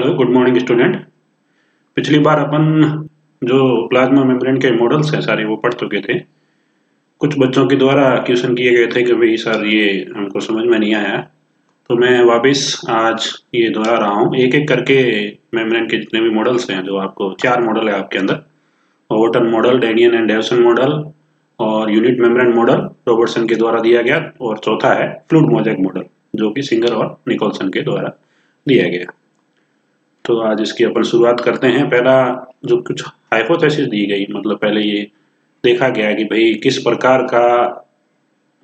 Hello, good morning student. पिछली बार अपन जो plasma membrane के मॉडल्स हैं सारे वो पढ़ चुके थे। कुछ बच्चों के द्वारा क्वेश्चन किए गए थे कि भाई सर ये हमको समझ में नहीं आया, तो मैं वापस आज ये दोहरा रहा हूँ। एक एक करके मेम्ब्रेन के जितने भी मॉडल्स हैं, जो आपको 4 मॉडल है आपके अंदर, Overton model, Danielli and Davson model और यूनिट मेम्ब्रेन मॉडल रॉबर्टसन के द्वारा दिया गया, और चौथा है फ्लूइड मोज़ेक मॉडल जो कि सिंगर और निकोलसन के द्वारा दिया गया। तो आज इसकी अपन शुरुआत करते हैं। पहला जो कुछ हाइपोथेसिस दी गई, मतलब पहले ये देखा गया कि भाई किस प्रकार का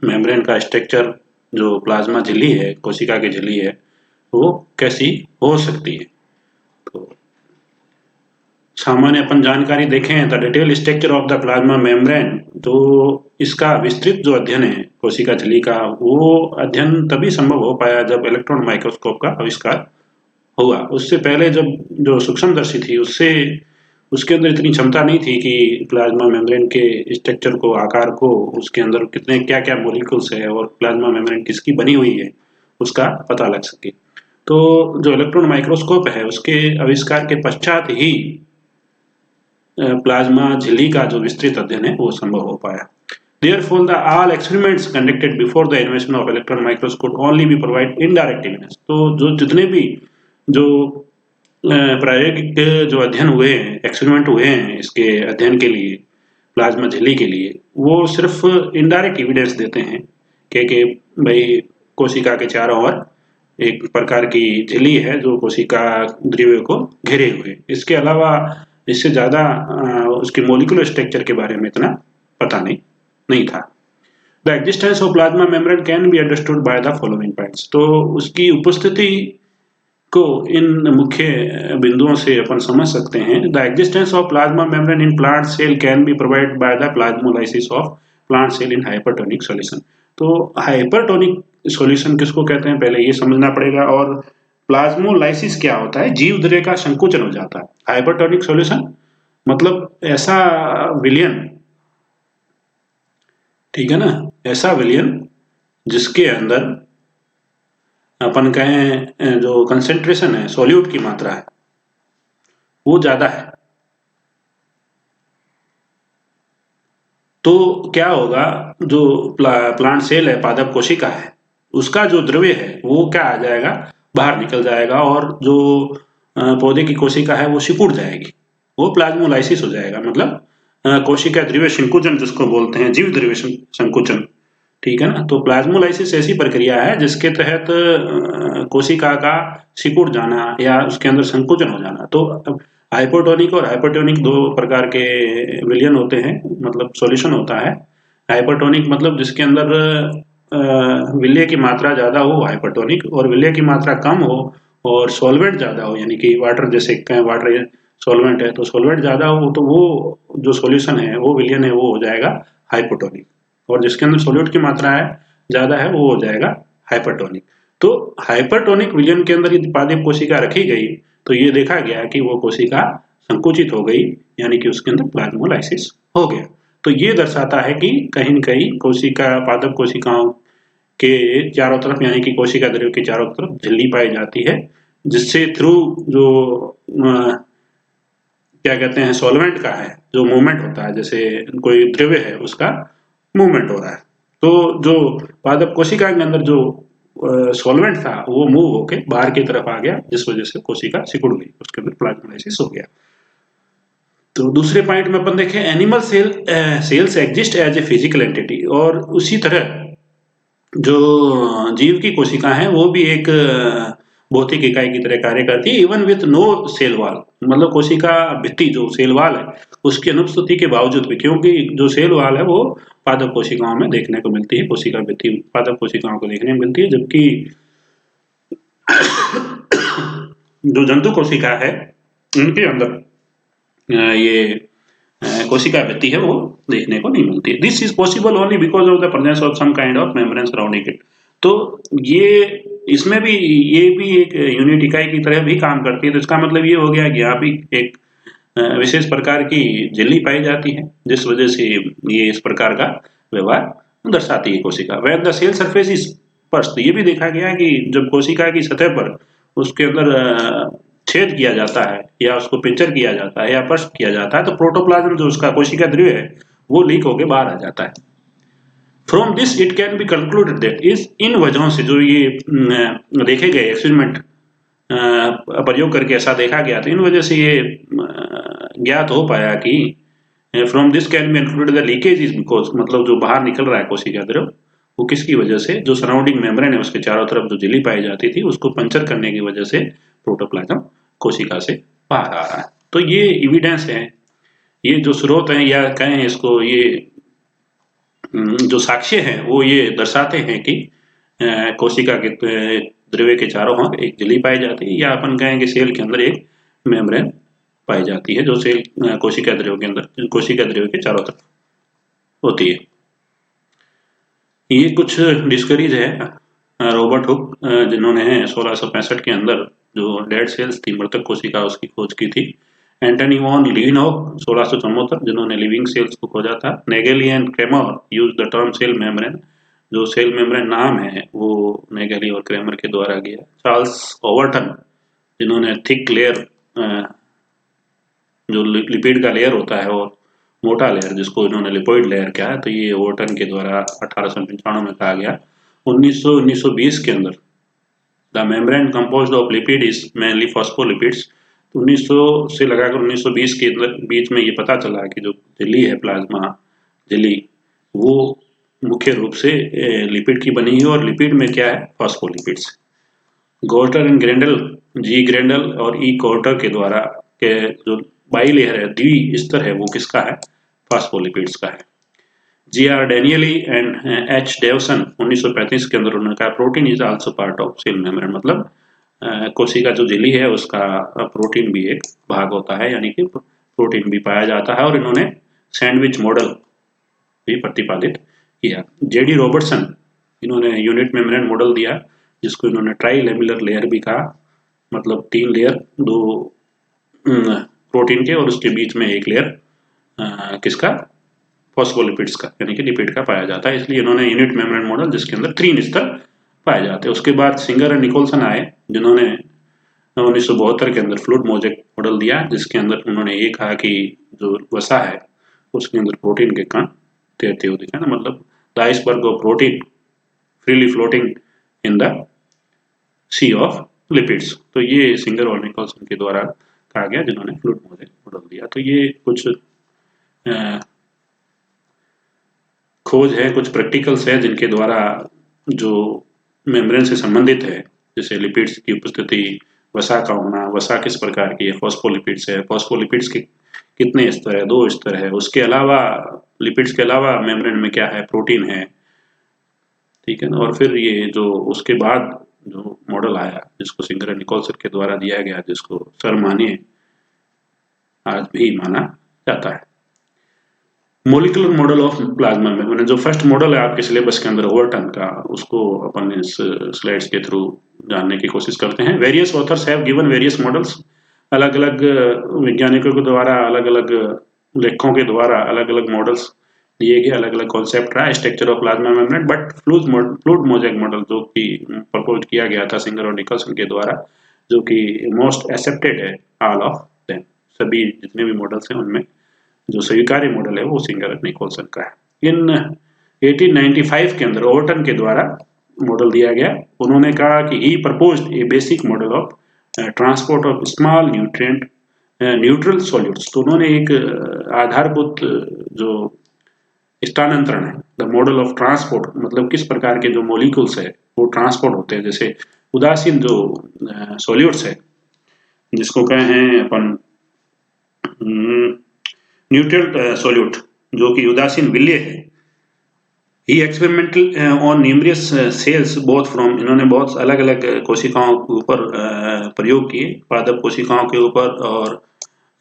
मेम्ब्रेन का स्ट्रक्चर जो प्लाज्मा झिल्ली है, कोशिका की झिल्ली है, वो कैसी हो सकती है। तो सामान्य अपन जानकारी देखें, the detail structure of the plasma membrane, तो इसका विस्तृत जो अध्ययन है कोशिका झिल्ली का, वो अध्ययन तभी संभव हो पाया जब इलेक्ट्रॉन माइक्रोस्कोप का आविष्कार हुआ। उससे पहले जब जो सूक्ष्मदर्शी थी उसके अंदर इतनी क्षमता नहीं थी कि प्लाज्मा मेम्ब्रेन के स्ट्रक्चर को, आकार को, उसके अंदर कितने क्या क्या मॉलिक्यूल्स है और प्लाज्मा मेम्ब्रेन किसकी बनी हुई है उसका पता लग सके। तो जो इलेक्ट्रॉन माइक्रोस्कोप है उसके आविष्कार के पश्चात ही प्लाज्मा झिल्ली का जो विस्तृत अध्ययन है वो संभव हो पाया। Therefore, the all experiments conducted before the invention of electron microscope only be provide indirect evidence। तो जो जितने भी जो प्रायोगिक जो अध्ययन हुए हैं, एक्सपेरिमेंट हुए हैं इसके अध्ययन के लिए, प्लाज्मा झिल्ली के लिए, वो सिर्फ इनडायरेक्ट एविडेंस देते हैं कि भाई कोशिका के चारों ओर एक प्रकार की झिल्ली है जो कोशिका द्रव्य को घेरे हुए। इसके अलावा इससे ज़्यादा उसके मॉलिक्यूलर स्ट्रक्चर के बारे में इतना पता नहीं था। The existence of plasma membrane can be understood by the following points. तो उसकी उपस्थिति को इन मुख्य बिंदुओं से अपन समझ सकते हैं। The existence of plasma membrane in plant cell can be provided by the plasmolysis of plant cell in hypertonic solution. तो हाइपरटोनिक सॉल्यूशन किसको कहते हैं पहले ये समझना पड़ेगा, और प्लाज्मोलाइसिस क्या होता है। जीव द्रव्य का संकुचन हो जाता है। हाइपरटोनिक सॉल्यूशन मतलब ऐसा विलयन, ठीक है ना, ऐसा विलयन जिसके अंदर अपन कहें जो कंसेंट्रेशन है, सॉल्यूट की मात्रा है, वो ज्यादा है। तो क्या होगा, जो प्लांट सेल है, पादप कोशिका है, उसका जो द्रव्य है वो क्या आ जाएगा, बाहर निकल जाएगा, और जो पौधे की कोशिका है वो सिकुड़ जाएगी, वो प्लाज्मोलाइसिस हो जाएगा। मतलब कोशिका द्रव्य संकुचन जिसको बोलते हैं, जीव द्रव्य संकुचन, ठीक है ना। तो प्लाज्मोलाइसिस ऐसी प्रक्रिया है जिसके तहत कोशिका का सिकुड़ जाना या उसके अंदर संकुचन हो जाना। तो हाइपोटोनिक और हाइपरटोनिक दो प्रकार के विलयन होते हैं, मतलब सॉल्यूशन होता है। हाइपरटोनिक मतलब जिसके अंदर विलय की मात्रा ज्यादा हो हाइपरटोनिक, और विलय की मात्रा कम हो और सॉल्वेंट ज्यादा हो, यानी कि वाटर, जैसे कहें वाटर सॉल्वेंट है तो सॉल्वेंट ज्यादा हो, तो वो जो सॉल्यूशन है, वो विलयन है, वो हो जाएगा हाइपोटोनिक। और जिसके अंदर सॉल्यूट की मात्रा है ज्यादा है वो हो जाएगा हाइपरटोनिक। तो हाइपरटोनिक विलयन के अंदर यदि पादप कोशिका रखी गई तो ये देखा गया कि वो कोशिका संकुचित हो गई, यानी कि उसके अंदर प्लाज्मोलाइसिस हो गया। तो ये दर्शाता है कि कहीं न कहीं कोशिका, पादप कोशिकाओं के चारों तरफ, यानी कि कोशिका द्रव्य के चारों तरफ झिल्ली पाई जाती है, जिससे थ्रू जो क्या कहते हैं सॉल्वेंट का है जो मूवमेंट होता है, जैसे कोई द्रव्य है उसका मूवमेंट हो रहा है, तो जो पादप कोशिका के अंदर जो सॉल्वेंट था वो मूव होके बाहर की तरफ आ गया, जिस वजह से कोशिका सिकुड़ गई, उसके अंदर प्लाज्मोलाइसिस हो गया। तो दूसरे पॉइंट में अपन देखें, animal cells exist as a physical entity, और उसी तरह जो जीव की कोशिका है वो भी एक भौतिक इकाई की तरह कार्य करती है, even with no cell wall. मतलब कोशिका भित्ति जो सेल वॉल है उसकी अनुपस्थिति के बावजूद भी, क्योंकि जो सेल वॉल है वो पादप कोशिकाओं में देखने को मिलती है, कोशिका भित्ति पादप कोशिकाओं को देखने को मिलती है, जबकि जो जंतु कोशिका है उनके अंदर ये कोशिका भित्ति है वो देखने को नहीं मिलती है। This is possible only because of the presence of some kind of membrane surrounding it. तो ये इसमें भी ये भी एक यूनिट इकाई की तरह भी काम करती है। तो इसका मतलब ये हो गया कि यहाँ भी एक विशेष प्रकार की झिल्ली पाई जाती है, जिस वजह से ये इस प्रकार का व्यवहार दर्शाती है कोशिका। When the cell surface is burst, ये भी देखा गया कि जब कोशिका की सतह पर उसके अंदर छेद किया जाता है या उसको पिंचर किया जाता है या पर्स्ट किया जाता है तो प्रोटोप्लाज्म जो उसका कोशिका द्रव्य है वो लीक होकर बाहर आ जाता है। From this it can be concluded that इस इन वजहों से जो ये देखे गए एक्सपेरिमेंट प्रयोग करके ऐसा देखा गया तो इन वजह से ये ज्ञात हो पाया कि from this can be included the leakage is because मतलब जो बाहर निकल रहा है कोशिका द्रव वो किसकी वजह से, जो सराउंडिंग मेम्ब्रेन है उसके चारों तरफ जो झिल्ली पाई जाती थी उसको पंचर करने की वजह से प्रोटोप्लाज्म कोशिका से बाहर आ रहा है। तो ये एविडेंस है, ये जो स्रोत है या कहें इसको ये जो साक्ष्य हैं वो ये दर्शाते हैं कि कोशिका के द्रव्य के चारों ओर एक झिल्ली पाई जाती है या अपन कहें कि सेल के अंदर एक मेम्ब्रेन पाई जाती है जो सेल कोशिका द्रव्य के अंदर कोशिका द्रव्य के चारों तरफ होती है। ये कुछ डिस्कवरीज है रॉबर्ट हुक जिन्होंने 1665 के अंदर जो डेड सेल्स थी मृतक कोशिका उसकी खोज की थी। एंटनी वॉन लीवेनहॉक 1674 जिन्होंने लिविंग सेल्स को खोजा था। Nageli and Cramer use the term cell membrane, जो सेल मेम्ब्रेन नाम है वो नेगेली और क्रेमर के द्वारा किया। चार्ल्स ओवरटन जिन्होंने थिक लेयर जो लिपिड का लेयर होता है और मोटा लेयर जिसको इन्होंने लिपोइड लेयर कहा है तो ये ओवरटन के द्वारा 1895 में कहा गया। 1920 के अंदर the membrane composed of lipid is mainly phospholipids. 1900 से लगाकर 1920 के बीच में ये पता चला कि जो झिल्ली है प्लाज्मा झिल्ली वो मुख्य रूप से लिपिड की बनी है और लिपिड में क्या है फॉस्फोलिपिड्स। गोल्टर एंड ग्रेंडल जी ग्रेंडल और ई कोर्टर के द्वारा के जो बाई लेयर है द्वि स्तर है वो किसका है फॉस्फोलिपिड्स का है। G R. Danielli and H. Davson 1935 के अंदर उन्होंने कहा protein is also part of cell membrane, मतलब कोशिका जो झिल्ली है उसका प्रोटीन भी एक भाग होता है यानी कि प्रोटीन भी पाया जाता है और इन्होंने सैंडविच मॉडल भी प्रतिपादित किया। जेडी रॉबर्टसन इन्होंने यूनिट मेम्ब्रेन मॉडल दिया जिसको इन्होंने ट्राई लेमिलर लेयर भी कहा, मतलब 3 लेयर, 2 प्रोटीन के और उसके बीच में एक लेयर किसका फॉस्फोलिपिड्स का यानी कि लिपिड का पाया जाता है, इसलिए इन्होंने यूनिट मेम्ब्रेन मॉडल जिसके अंदर 3 स्तर पाए जाते हैं। उसके बाद सिंगर और निकोलसन आए जिन्होंने 1972 के अंदर फ्लूइड मोज़ेक मॉडल दिया जिसके अंदर उन्होंने ये कहा कि जो वसा है उसके अंदर प्रोटीन के कण तैरते हुए दिखे, ना मतलब the iceberg of protein freely floating in the sea of lipids. तो ये सिंगर और निकोलसन के द्वारा कहा गया जिन्होंने फ्लूइड मोज़ेक मॉडल दिया। तो ये कुछ खोज है, कुछ प्रैक्टिकल्स है जिनके द्वारा जो मेम्ब्रेन से संबंधित है जैसे लिपिड्स की उपस्थिति, वसा का होना, वसा किस प्रकार की है, फॉस्फोलिपिड्स है, फॉस्फोलिपिड्स के कितने स्तर है, 2 स्तर है, उसके अलावा लिपिड्स के अलावा मेम्ब्रेन में क्या है प्रोटीन है, ठीक है ना। और फिर ये जो उसके बाद जो मॉडल आया जिसको सिंगर एंड निकोलसन के द्वारा दिया गया जिसको सर्वमान्य आज भी माना जाता है। Molecular model of plasma membrane जो फर्स्ट मॉडल है आपके सिलेबस के अंदर ओवरटन का, उसको अपन इस स्लाइड्स के थ्रू जानने की कोशिश करते हैं। Various authors have given various models, अलग अलग वैज्ञानिकों के द्वारा अलग अलग लेखकों के द्वारा अलग अलग मॉडल्स दिए गए, अलग अलग कॉन्सेप्ट रहा structure of plasma membrane. But fluid mosaic model जो कि प्रपोज किया गया था सिंगर और निकोलसन के द्वारा जो कि मोस्ट एक्सेप्टेड है ऑल ऑफ देम, सभी जितने भी मॉडल्स हैं उनमें जो स्वीकार्य मॉडल है वो सिंगर निकोलसन का है। इन 1895 के अंदर ओवरटन के द्वारा मॉडल दिया गया। उन्होंने कहा कि he proposed a basic model of transport of small nutrient neutral solutes. तो उन्होंने एक आधारभूत जो स्थानांतरण है, द मॉडल ऑफ ट्रांसपोर्ट, मतलब किस प्रकार के जो मॉलिक्यूल्स है वो ट्रांसपोर्ट होते हैं, जैसे उदासीन जो सॉल्यूट्स है जिसको कहें अपन न्यूट्रल सॉल्यूट जो कि उदासीन विलेय है। He experimental on numerous cells both from, इन्होंने बहुत अलग अलग कोशिकाओं के ऊपर प्रयोग किए, पादप कोशिकाओं के ऊपर और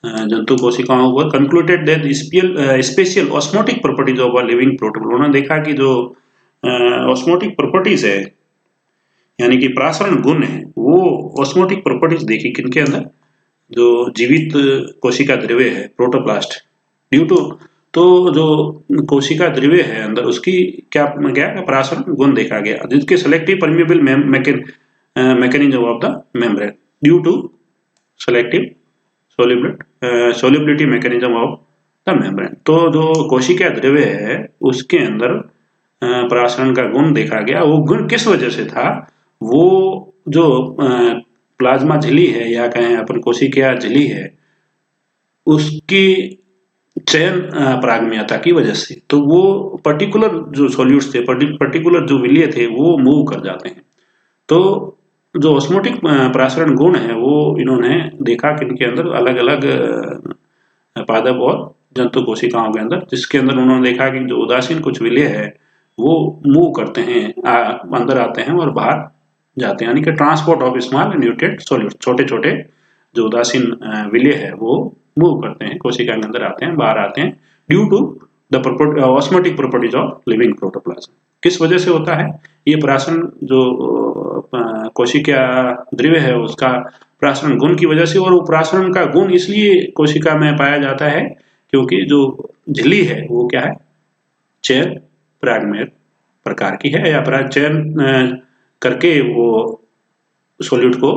जंतु कोशिकाओं के ऊपर। Concluded that special osmotic properties of a living proton, उन्होंने देखा कि जो ऑस्मोटिक प्रॉपर्टीज है यानी कि प्रासरण गुण है वो ऑस्मोटिक प्रॉपर्टीज देखी किनके अंदर, जो जीवित कोशिका द्रव्य है प्रोटोप्लास्ट ड्यू टू, तो जो कोशिका द्रव्य है अंदर उसकी क्या प्रासरण गुण देखा गया जिसके selective permeable mechanism of the membrane due to selective solubility mechanism of the membrane. तो जो कोशिका द्रव्य है उसके अंदर परासरण का गुण देखा गया। वो गुण किस वजह से था? वो जो प्लाज्मा झिल्ली है या कहें अपन कोशिका झिल्ली है उसकी चयन परागम्यता की वजह से। तो वो पर्टिकुलर जो सॉल्यूट्स थे, पर्टिकुलर जो विलिय थे वो मूव कर जाते हैं। तो जो ऑस्मोटिक परासरण गुण है वो इन्होंने देखा कि इनके अंदर अलग अलग पादप और जंतु कोशिकाओं के अंदर, जिसके अंदर उन्होंने देखा कि जो उदासीन कुछ विलिय है वो मूव करते हैं, अंदर आते हैं और बाहर जाते हैं, यानी कि transport of small nutrient solute. छोटे छोटे जो उदासीन विलिय है वो मूव करते हैं, कोशिका के अंदर आते हैं, बाहर आते हैं, due to the osmotic properties of living protoplasm. किस वजह से होता है ये परासरण? जो कोशिका द्रव्य है उसका परासरण गुण की वजह से। और वो परासरण का गुण इसलिए कोशिका में पाया जाता है क्योंकि जो झिल्ली है वो क्या है? चयन परागमेय प्रकार की है, या पराग चयन करके वो सोल्यूट को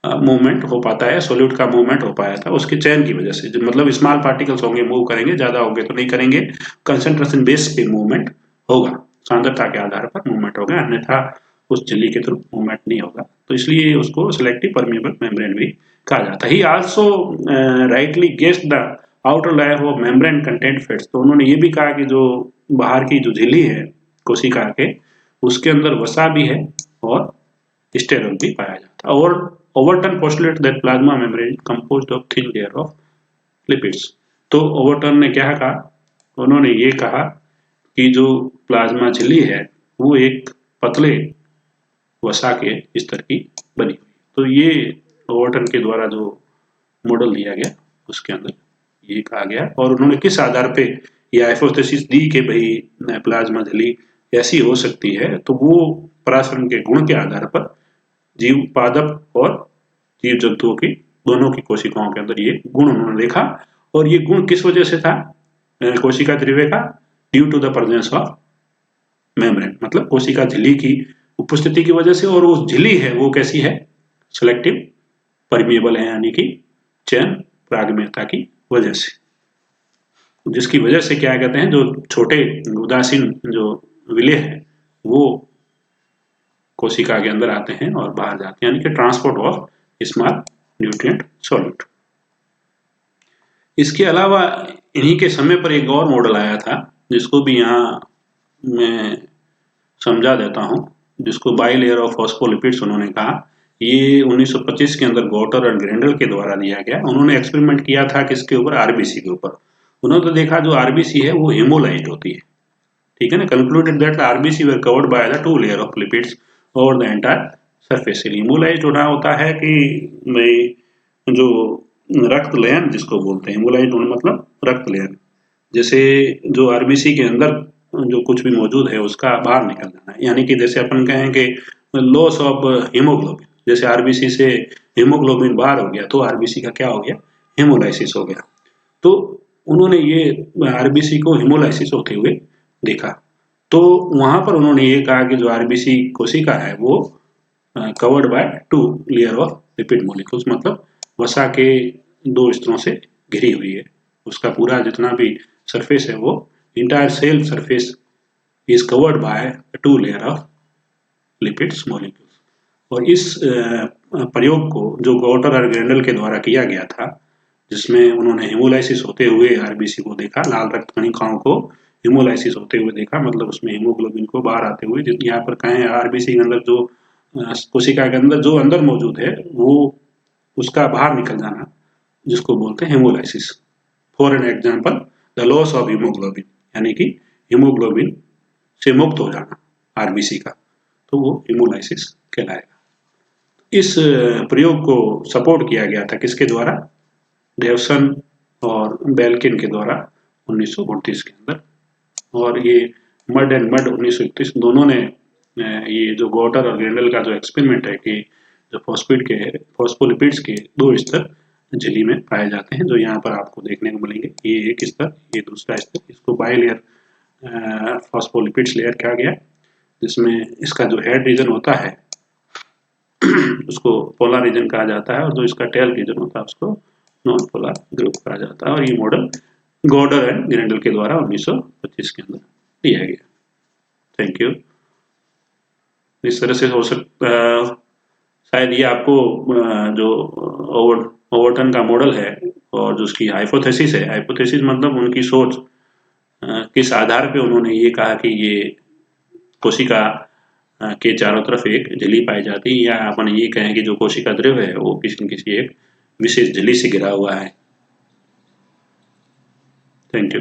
मूवमेंट हो पाता है, सोल्यूट का मूवमेंट हो पाया था उसके चयन की वजह से। मतलब स्मॉल पार्टिकल्स होंगे मूव करेंगे, ज्यादा होंगे तो नहीं करेंगे, कंसंट्रेशन बेस पे मूवमेंट होगा, सांद्रता के आधार पर मूवमेंट होगा, अन्यथा उस झिल्ली के थ्रू मूवमेंट नहीं होगा। तो इसलिए उसको सेलेक्टिव परमिएबल मेम्ब्रेन भी कहा जाता है। ही also rightly guessed the outer layer of membrane content fats. तो उन्होंने ये भी कहा कि जो बाहर की जो झिल्ली है कोशिका के उसके अंदर वसा भी है और स्टेरॉल भी पाया जाता है। और Overton postulate that plasma membrane composed of thin layer of lipids. तो ओवरटन ने क्या कहा? उन्होंने ये कहा कि जो प्लाज्मा झिल्ली है वो एक पतले वसा के स्तर की बनी हुई। तो ये ओवरटन के द्वारा जो मॉडल दिया गया उसके अंदर ये कहा गया। और उन्होंने किस आधार पे ये हाइपोथेसिस दी कि भाई प्लाज्मा झिल्ली ऐसी हो सकती है? तो वो परासरण के गुण के आधार पर जीव पादप और जीव जंतुओं की दोनों की कोशिकाओं के अंदर ये गुण उन्होंने देखा। और ये गुण किस वजह से था कोशिका द्रव्य का? Due to the presence of membrane, मतलब कोशिका झिल्ली की उपस्थिति की वजह से। और वो झिल्ली है वो कैसी है? सिलेक्टिव परमिएबल है, यानी कि चयन परागम्यता की वजह से, जिसकी वजह से क्या कहते हैं जो छोटे उदासीन जो विलेय है वो कोशिका के अंदर आते हैं और बाहर जाते हैं, यानी कि transport of small nutrient solute. इसके अलावा इन्हीं के समय पर एक और मॉडल आया था जिसको भी यहाँ मैं समझा देता हूँ, जिसको बाई लेयर ऑफ फॉस्फोलिपिड्स उन्होंने कहा। ये 1925 के अंदर गॉटर और ग्रेंडल के द्वारा दिया गया। उन्होंने एक्सपेरिमेंट किया था किसके ऊपर? आरबीसी के ऊपर। उन्होंने तो देखा जो आरबीसी है वो हेमोलाइट होती है, ठीक है ना। Concluded that RBC were covered by the 2 layer of lipids over the entire surface. हेमोलाइट होना होता है कि भाई जो रक्त लयन जिसको बोलते हैं, हेमोलाइट होना मतलब रक्त लयन। जैसे जो आरबीसी के अंदर जो कुछ भी मौजूद है उसका बाहर निकल जाना है, यानी कि जैसे अपन कहें कि लॉस ऑफ हीमोग्लोबिन। जैसे आरबीसी से हीमोग्लोबिन बाहर हो गया तो आरबीसी का क्या हो गया? हेमोलाइसिस हो गया। तो उन्होंने ये आरबीसी को हेमोलाइसिस होते हुए देखा। तो वहां पर उन्होंने ये कहा कि जो आरबीसी कोशिका है वो covered by 2 layer of lipid molecules, मतलब वसा के 2 स्तरों से घिरी हुई है। उसका पूरा जितना भी सरफेस है वो entire cell surface is covered by 2 layer of lipids molecules. और इस प्रयोग को जो गॉटर और ग्रेंडल के द्वारा किया गया था, जिसमें उन्होंने हेमोलाइसिस होते हुए आरबीसी को देखा, लाल रक्त कणिकाओं को हेमोलाइसिस होते हुए देखा, मतलब उसमें हीमोग्लोबिन को बाहर आते हुए। यहाँ पर कहें आरबीसी के अंदर जो कोशिका के अंदर जो अंदर मौजूद है वो उसका बाहर निकल जाना, जिसको बोलते हैं haemolysis. For an example the loss of haemoglobin, यानी कि हीमोग्लोबिन से मुक्त हो जाना आरबीसी का, तो वो हेमोलाइसिस कहलाएगा। इस प्रयोग को सपोर्ट किया गया था किसके द्वारा? डेवसन और बेल्किन के द्वारा 1932 के अंदर। और ये मड एंड मड 1931 दोनों ने ये जो गॉटर और ग्रेंडल का जो एक्सपेरिमेंट है कि जो फॉस्फोलिपिड्स के 2 स्तर झिल्ली में पाए जाते हैं, जो यहाँ पर आपको देखने को मिलेंगे। ये एक स्तर, ये दूसरा स्तर। इसको बाई लेयर फॉस्फोलिपिड्स लेयर कहा गया, जिसमें इसका जो हेड रीजन होता है उसको पोलर रीजन कहा जाता है, और जो इसका टेल रीजन होता है उसको नॉन पोलर ग्रुप कहा जाता है। और ये मॉडल गॉर्डर एंड ग्रेंडल के द्वारा 1925 के अंदर दिया गया। Thank you. इस तरह से हो सकता शायद ये आपको जो ओवर्टन का मॉडल है और जो उसकी हाइपोथेसिस है, हाइपोथेसिस मतलब उनकी सोच किस आधार पे उन्होंने ये कहा कि ये कोशिका के चारों तरफ एक झिल्ली पाई जाती है, या अपन ये कहें कि जो कोशिका द्रव्य है वो किसी न किसी एक विशेष झिल्ली से घिरा हुआ है। Thank you.